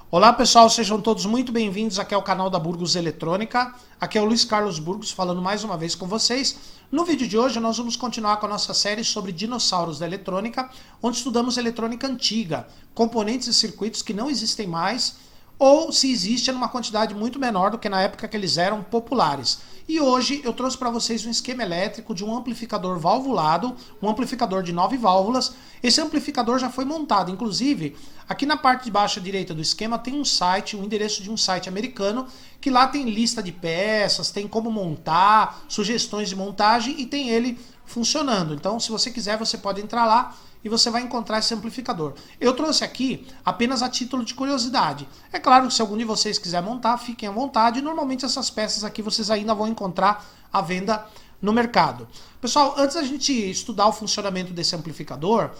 Olá pessoal, sejam todos muito bem-vindos aqui ao canal da Burgos Eletrônica. Aqui é o Luiz Carlos Burgos falando mais uma vez com vocês. No vídeo de hoje nós vamos continuar com a nossa série sobre dinossauros da eletrônica, onde estudamos eletrônica antiga, componentes e circuitos que não existem mais, ou se existe é numa quantidade muito menor do que na época que eles eram populares. E hoje eu trouxe para vocês um esquema elétrico de um amplificador valvulado, um amplificador de 9 válvulas. Esse amplificador já foi montado, inclusive, aqui na parte de baixo direita do esquema tem um site, um endereço de um site americano, que lá tem lista de peças, tem como montar, sugestões de montagem e tem ele funcionando. Então, se você quiser, você pode entrar lá e você vai encontrar esse amplificador. Eu trouxe aqui apenas a título de curiosidade. É claro que se algum de vocês quiser montar, fiquem à vontade. Normalmente essas peças aqui vocês ainda vão encontrar à venda no mercado. Pessoal, antes da gente estudar o funcionamento desse amplificador,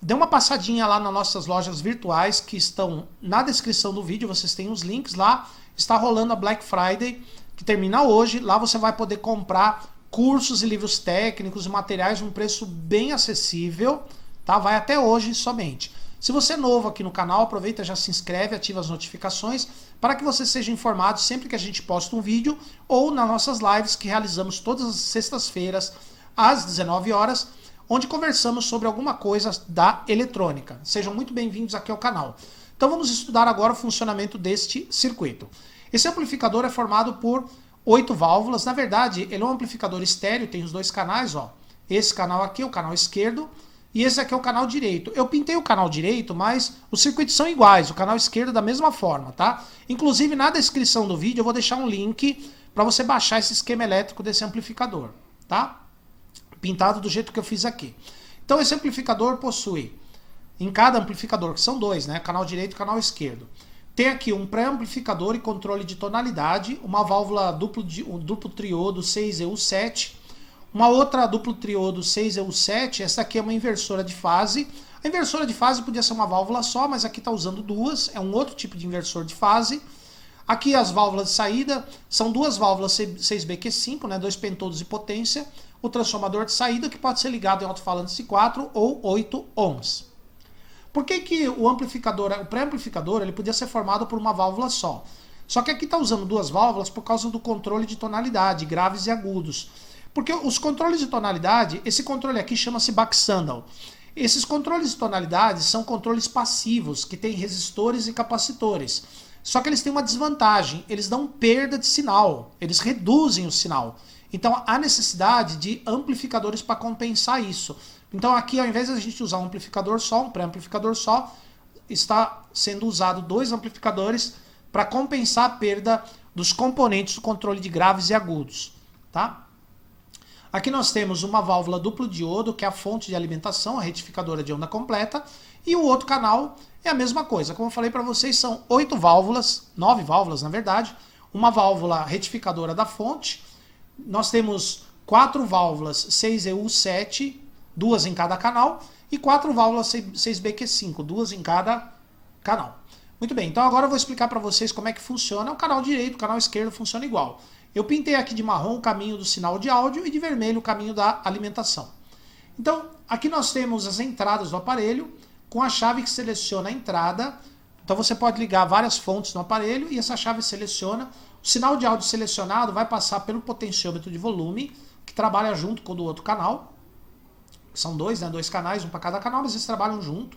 dê uma passadinha lá nas nossas lojas virtuais que estão na descrição do vídeo, vocês têm os links lá. Está rolando a Black Friday, que termina hoje. Lá você vai poder comprar cursos e livros técnicos e materiais num preço bem acessível, tá? Vai até hoje somente. Se você é novo aqui no canal, aproveita, já se inscreve, ativa as notificações para que você seja informado sempre que a gente posta um vídeo ou nas nossas lives que realizamos todas as sextas-feiras às 19 horas, onde conversamos sobre alguma coisa da eletrônica. Sejam muito bem-vindos aqui ao canal. Então vamos estudar agora o funcionamento deste circuito. Esse amplificador é formado por 8 válvulas. Na verdade, ele é um amplificador estéreo, tem os dois canais, ó. Esse canal aqui é o canal esquerdo e esse aqui é o canal direito. Eu pintei o canal direito, mas os circuitos são iguais, o canal esquerdo da mesma forma, tá? Inclusive, na descrição do vídeo eu vou deixar um link para você baixar esse esquema elétrico desse amplificador, tá? Pintado do jeito que eu fiz aqui. Então, esse amplificador possui, em cada amplificador, que são dois, né? Canal direito e canal esquerdo, tem aqui um pré-amplificador e controle de tonalidade, uma válvula duplo triodo 6EU7, uma outra duplo triodo 6EU7, essa aqui é uma inversora de fase. A inversora de fase podia ser uma válvula só, mas aqui está usando duas, é um outro tipo de inversor de fase. Aqui as válvulas de saída são duas válvulas 6BQ5, né, 2 pentodos de potência, o transformador de saída que pode ser ligado em alto-falantes de 4 ou 8 ohms. Por que o amplificador, o pré-amplificador, ele podia ser formado por uma válvula só? Só que aqui está usando duas válvulas por causa do controle de tonalidade, graves e agudos. Porque os controles de tonalidade, esse controle aqui chama-se Baxandall. Esses controles de tonalidade são controles passivos, que têm resistores e capacitores. Só que eles têm uma desvantagem, eles dão perda de sinal, eles reduzem o sinal. Então há necessidade de amplificadores para compensar isso. Então aqui, ao invés de a gente usar um amplificador só, um pré-amplificador só, está sendo usado dois amplificadores para compensar a perda dos componentes do controle de graves e agudos, tá? Aqui nós temos uma válvula duplo diodo, que é a fonte de alimentação, a retificadora de onda completa, e o outro canal é a mesma coisa. Como eu falei para vocês, são 8 válvulas, 9 válvulas na verdade, uma válvula retificadora da fonte, nós temos 4 válvulas 6EU7, duas em cada canal, e 4 válvulas 6BQ5, duas em cada canal. Muito bem, então agora eu vou explicar para vocês como é que funciona. O canal direito, o canal esquerdo funciona igual. Eu pintei aqui de marrom o caminho do sinal de áudio e de vermelho o caminho da alimentação. Então, aqui nós temos as entradas do aparelho, com a chave que seleciona a entrada. Então você pode ligar várias fontes no aparelho e essa chave seleciona. O sinal de áudio selecionado vai passar pelo potenciômetro de volume, que trabalha junto com o do outro canal. São dois, né? 2 canais, um para cada canal, mas eles trabalham junto.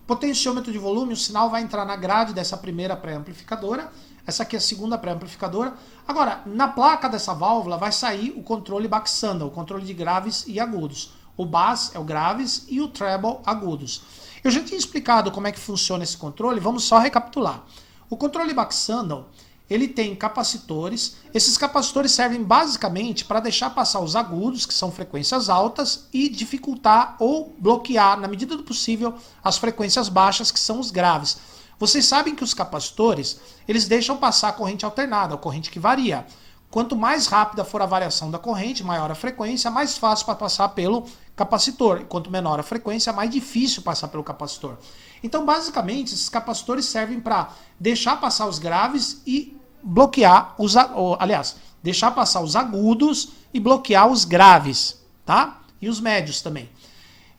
Potenciômetro de volume, o sinal vai entrar na grade dessa primeira pré-amplificadora. Essa aqui é a segunda pré-amplificadora. Agora, na placa dessa válvula vai sair o controle Baxandall, o controle de graves e agudos. O bass é o graves e o treble agudos. Eu já tinha explicado como é que funciona esse controle, vamos só recapitular. O controle Baxandall, ele tem capacitores. Esses capacitores servem basicamente para deixar passar os agudos, que são frequências altas, e dificultar ou bloquear, na medida do possível, as frequências baixas, que são os graves. Vocês sabem que os capacitores, eles deixam passar a corrente alternada, a corrente que varia. Quanto mais rápida for a variação da corrente, maior a frequência, mais fácil para passar pelo capacitor. E quanto menor a frequência, mais difícil passar pelo capacitor. Então, basicamente, esses capacitores servem para deixar passar os graves e bloquear os, aliás, deixar passar os agudos e bloquear os graves, tá? E os médios também.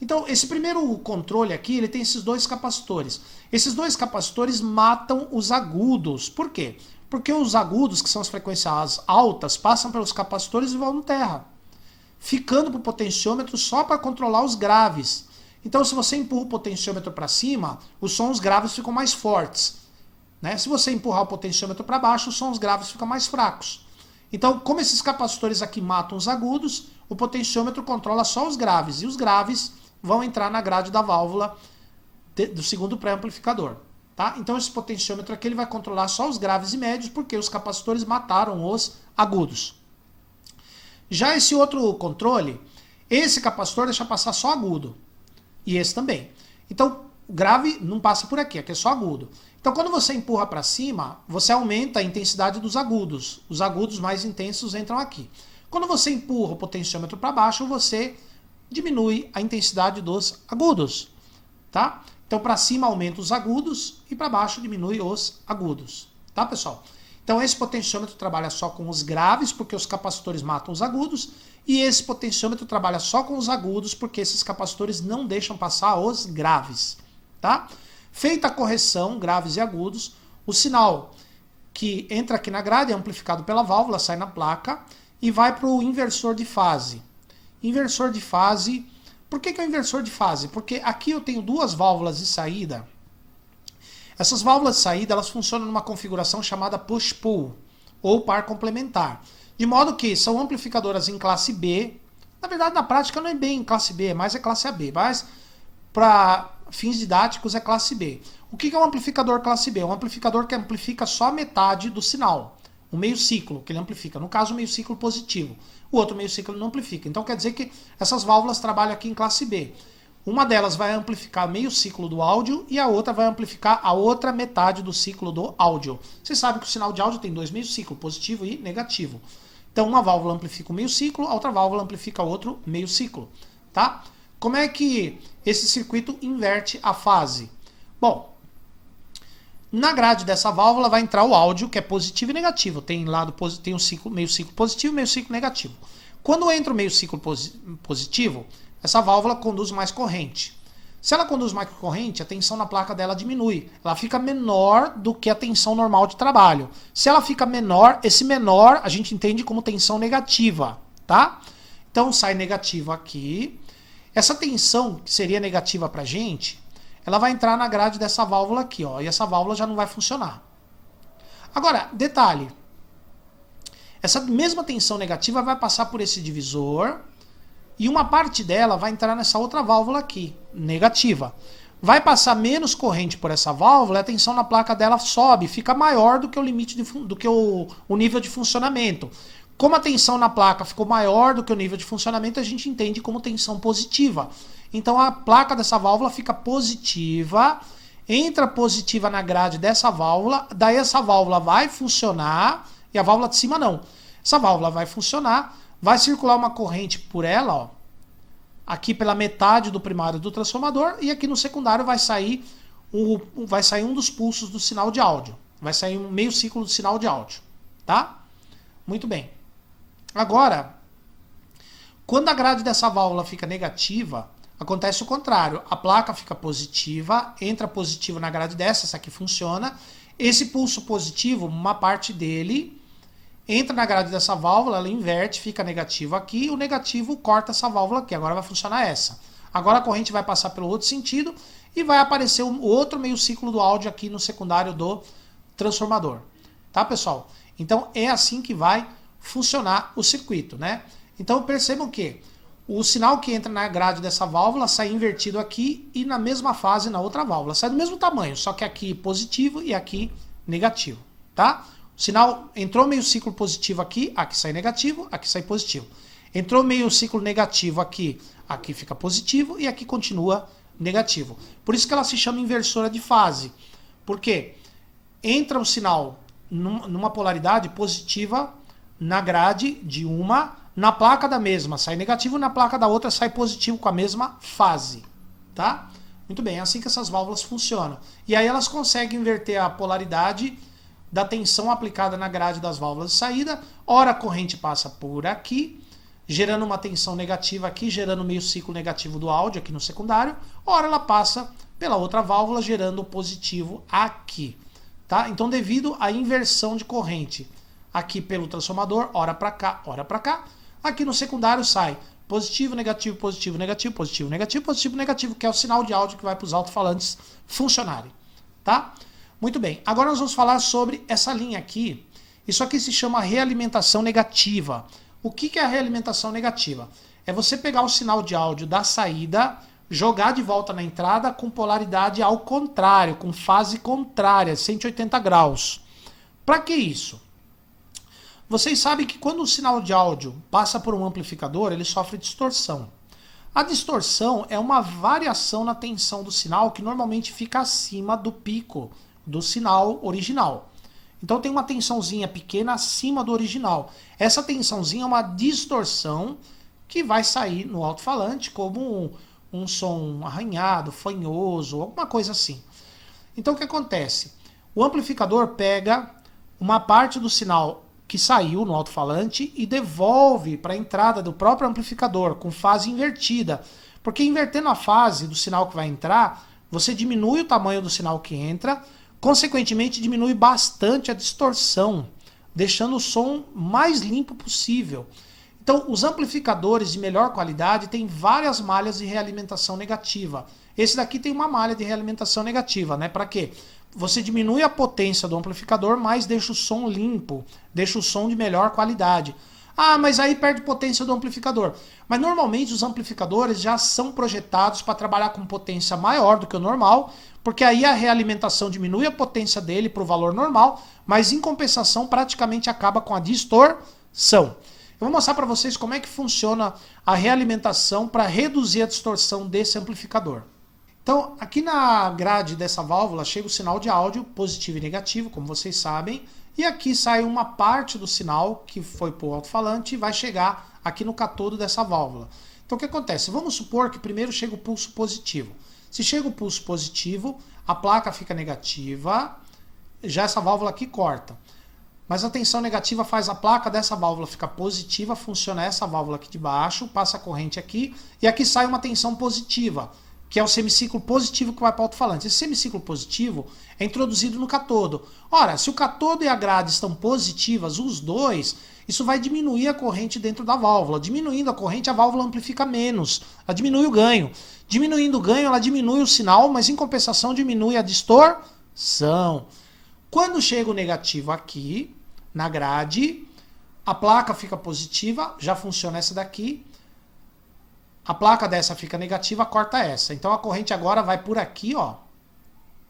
Então, esse primeiro controle aqui, ele tem esses dois capacitores. Esses dois capacitores matam os agudos. Por quê? Porque os agudos, que são as frequências altas, passam pelos capacitores e vão no terra, ficando para o potenciômetro só para controlar os graves. Então, se você empurra o potenciômetro para cima, os sons graves ficam mais fortes, né? Se você empurrar o potenciômetro para baixo, os sons graves ficam mais fracos. Então, como esses capacitores aqui matam os agudos, o potenciômetro controla só os graves, e os graves vão entrar na grade da válvula do segundo pré-amplificador. Tá? Então esse potenciômetro aqui ele vai controlar só os graves e médios, porque os capacitores mataram os agudos. Já esse outro controle, esse capacitor deixa passar só agudo, e esse também. Então o grave não passa por aqui, aqui é só agudo. Então quando você empurra para cima, você aumenta a intensidade dos agudos. Os agudos mais intensos entram aqui. Quando você empurra o potenciômetro para baixo, você diminui a intensidade dos agudos, tá? Então para cima aumenta os agudos e para baixo diminui os agudos, tá, pessoal? Então esse potenciômetro trabalha só com os graves, porque os capacitores matam os agudos, e esse potenciômetro trabalha só com os agudos, porque esses capacitores não deixam passar os graves, tá? Feita a correção, graves e agudos, o sinal que entra aqui na grade é amplificado pela válvula, sai na placa e vai para o inversor de fase. Inversor de fase, por que é o inversor de fase? Porque aqui eu tenho duas válvulas de saída. Essas válvulas de saída elas funcionam numa configuração chamada push-pull, ou par complementar. De modo que são amplificadoras em classe B. Na verdade, na prática não é bem em classe B, mas é classe AB. Mas para fins didáticos é classe B. O que é um amplificador classe B? É um amplificador que amplifica só metade do sinal. O meio ciclo que ele amplifica. No caso, o meio ciclo positivo. O outro meio ciclo não amplifica. Então quer dizer que essas válvulas trabalham aqui em classe B. Uma delas vai amplificar meio ciclo do áudio e a outra vai amplificar a outra metade do ciclo do áudio. Você sabe que o sinal de áudio tem dois meios ciclos, positivo e negativo. Então uma válvula amplifica o meio ciclo, a outra válvula amplifica outro meio ciclo. Tá? Como é que esse circuito inverte a fase? Bom, na grade dessa válvula vai entrar o áudio, que é positivo e negativo. Tem um ciclo, meio ciclo positivo e meio ciclo negativo. Quando entra o meio ciclo positivo, essa válvula conduz mais corrente. Se ela conduz mais corrente, a tensão na placa dela diminui. Ela fica menor do que a tensão normal de trabalho. Se ela fica menor, esse menor a gente entende como tensão negativa, tá? Então sai negativo aqui. Essa tensão que seria negativa pra gente, ela vai entrar na grade dessa válvula aqui, ó, e essa válvula já não vai funcionar. Agora, detalhe. Essa mesma tensão negativa vai passar por esse divisor e uma parte dela vai entrar nessa outra válvula aqui, negativa. Vai passar menos corrente por essa válvula e a tensão na placa dela sobe, fica maior do que o limite do que o nível de funcionamento. Como a tensão na placa ficou maior do que o nível de funcionamento, a gente entende como tensão positiva. Então a placa dessa válvula fica positiva, entra positiva na grade dessa válvula, daí essa válvula vai funcionar, e a válvula de cima não. Essa válvula vai funcionar, vai circular uma corrente por ela, ó, aqui pela metade do primário do transformador, e aqui no secundário vai sair um dos pulsos do sinal de áudio. Vai sair um meio ciclo do sinal de áudio. Tá? Muito bem. Agora, quando a grade dessa válvula fica negativa, acontece o contrário. A placa fica positiva, entra positivo na grade dessa, essa aqui funciona. Esse pulso positivo, uma parte dele, entra na grade dessa válvula, ela inverte, fica negativo aqui, o negativo corta essa válvula aqui, agora vai funcionar essa. Agora a corrente vai passar pelo outro sentido e vai aparecer o outro meio ciclo do áudio aqui no secundário do transformador. Tá, pessoal? Então é assim que vai funcionar o circuito, né? Então percebam que o sinal que entra na grade dessa válvula sai invertido aqui e na mesma fase na outra válvula. Sai do mesmo tamanho, só que aqui positivo e aqui negativo, tá? O sinal entrou meio ciclo positivo aqui, aqui sai negativo, aqui sai positivo. Entrou meio ciclo negativo aqui, aqui fica positivo e aqui continua negativo. Por isso que ela se chama inversora de fase. Porque entra o sinal numa polaridade positiva na grade de uma, na placa da mesma sai negativo, na placa da outra sai positivo com a mesma fase, tá? Muito bem, é assim que essas válvulas funcionam. E aí elas conseguem inverter a polaridade da tensão aplicada na grade das válvulas de saída. Ora a corrente passa por aqui, gerando uma tensão negativa aqui, gerando meio ciclo negativo do áudio aqui no secundário, ora ela passa pela outra válvula gerando o positivo aqui. Tá? Então, devido à inversão de corrente aqui pelo transformador, ora para cá, aqui no secundário sai positivo, negativo, positivo, negativo, positivo, negativo, positivo, negativo, que é o sinal de áudio que vai para os alto-falantes funcionarem. Tá? Muito bem, agora nós vamos falar sobre essa linha aqui. Isso aqui se chama realimentação negativa. O que é a realimentação negativa? É você pegar o sinal de áudio da saída, jogar de volta na entrada com polaridade ao contrário, com fase contrária, 180 graus. Para que isso? Vocês sabem que quando o sinal de áudio passa por um amplificador, ele sofre distorção. A distorção é uma variação na tensão do sinal que normalmente fica acima do pico do sinal original. Então tem uma tensãozinha pequena acima do original. Essa tensãozinha é uma distorção que vai sair no alto-falante como um som arranhado, fanhoso, alguma coisa assim. Então o que acontece? O amplificador pega uma parte do sinal que saiu no alto-falante e devolve para a entrada do próprio amplificador com fase invertida. Porque invertendo a fase do sinal que vai entrar, você diminui o tamanho do sinal que entra, consequentemente diminui bastante a distorção, deixando o som mais limpo possível. Então, os amplificadores de melhor qualidade têm várias malhas de realimentação negativa. Esse daqui tem uma malha de realimentação negativa, né? Para quê? Você diminui a potência do amplificador, mas deixa o som limpo, deixa o som de melhor qualidade. Ah, mas aí perde potência do amplificador. Mas normalmente os amplificadores já são projetados para trabalhar com potência maior do que o normal, porque aí a realimentação diminui a potência dele para o valor normal, mas em compensação praticamente acaba com a distorção. Eu vou mostrar para vocês como é que funciona a realimentação para reduzir a distorção desse amplificador. Então, aqui na grade dessa válvula chega o sinal de áudio positivo e negativo, como vocês sabem, e aqui sai uma parte do sinal que foi para o alto-falante e vai chegar aqui no catodo dessa válvula. Então, o que acontece? Vamos supor que primeiro chega o pulso positivo. Se chega o pulso positivo, a placa fica negativa, já essa válvula aqui corta. Mas a tensão negativa faz a placa dessa válvula ficar positiva, funciona essa válvula aqui de baixo, passa a corrente aqui, e aqui sai uma tensão positiva, que é o semiciclo positivo que vai para o alto-falante. Esse semiciclo positivo é introduzido no catodo. Ora, se o catodo e a grade estão positivas, os dois, isso vai diminuir a corrente dentro da válvula. Diminuindo a corrente, a válvula amplifica menos, ela diminui o ganho. Diminuindo o ganho, ela diminui o sinal, mas em compensação diminui a distorção. Quando chega o negativo aqui, na grade, a placa fica positiva, já funciona essa daqui. A placa dessa fica negativa, corta essa. Então a corrente agora vai por aqui, ó.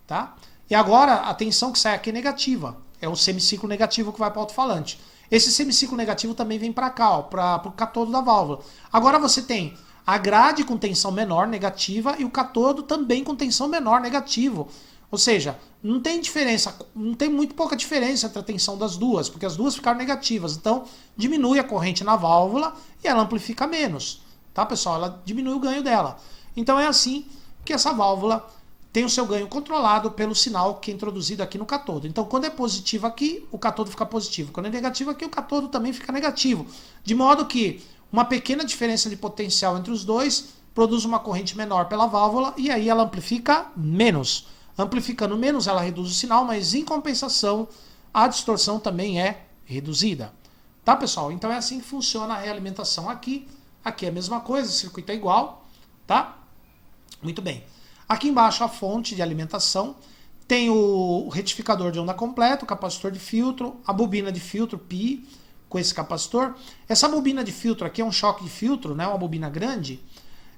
Tá? E agora a tensão que sai aqui é negativa. É o semiciclo negativo que vai para o alto-falante. Esse semiciclo negativo também vem para cá, ó, para o catodo da válvula. Agora você tem a grade com tensão menor, negativa, e o catodo também com tensão menor, negativo. Ou seja, não tem diferença, não tem muito pouca diferença entre a tensão das duas, porque as duas ficaram negativas. Então diminui a corrente na válvula e ela amplifica menos. Tá, pessoal? Ela diminui o ganho dela. Então é assim que essa válvula tem o seu ganho controlado pelo sinal que é introduzido aqui no catodo. Então quando é positivo aqui, o catodo fica positivo. Quando é negativo aqui, o catodo também fica negativo. De modo que uma pequena diferença de potencial entre os dois produz uma corrente menor pela válvula e aí ela amplifica menos. Amplificando menos, ela reduz o sinal, mas em compensação, a distorção também é reduzida. Tá, pessoal? Então é assim que funciona a realimentação aqui. Aqui é a mesma coisa, o circuito é igual, tá? Muito bem. Aqui embaixo a fonte de alimentação, tem o retificador de onda completa, o capacitor de filtro, a bobina de filtro PI com esse capacitor. Essa bobina de filtro aqui é um choque de filtro, né? Uma bobina grande.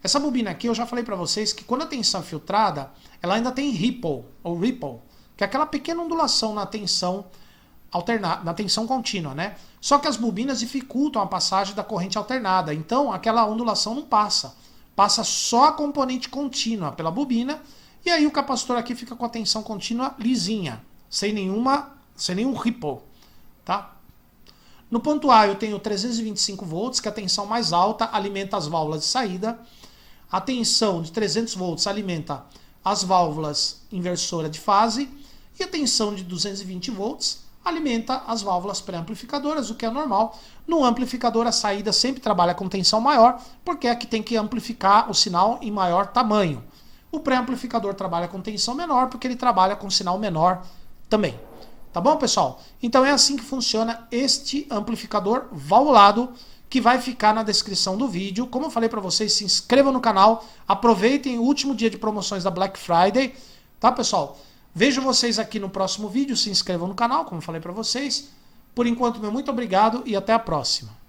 Essa bobina aqui eu já falei para vocês que quando a tensão é filtrada, ela ainda tem ripple, ou ripple, que é aquela pequena ondulação na tensão alternada, na tensão contínua, né? Só que as bobinas dificultam a passagem da corrente alternada, então aquela ondulação não passa. Passa só a componente contínua pela bobina, e aí o capacitor aqui fica com a tensão contínua lisinha, sem nenhum ripple, tá? No ponto A eu tenho 325 volts, que é a tensão mais alta alimenta as válvulas de saída. A tensão de 300 volts alimenta as válvulas inversora de fase. E a tensão de 220 volts alimenta as válvulas pré-amplificadoras, o que é normal. No amplificador, a saída sempre trabalha com tensão maior, porque é que tem que amplificar o sinal em maior tamanho. O pré-amplificador trabalha com tensão menor, porque ele trabalha com sinal menor também. Tá bom, pessoal? Então é assim que funciona este amplificador valvulado, que vai ficar na descrição do vídeo. Como eu falei para vocês, se inscrevam no canal, aproveitem o último dia de promoções da Black Friday, tá, pessoal? Vejo vocês aqui no próximo vídeo, se inscrevam no canal, como eu falei para vocês. Por enquanto, meu muito obrigado e até a próxima.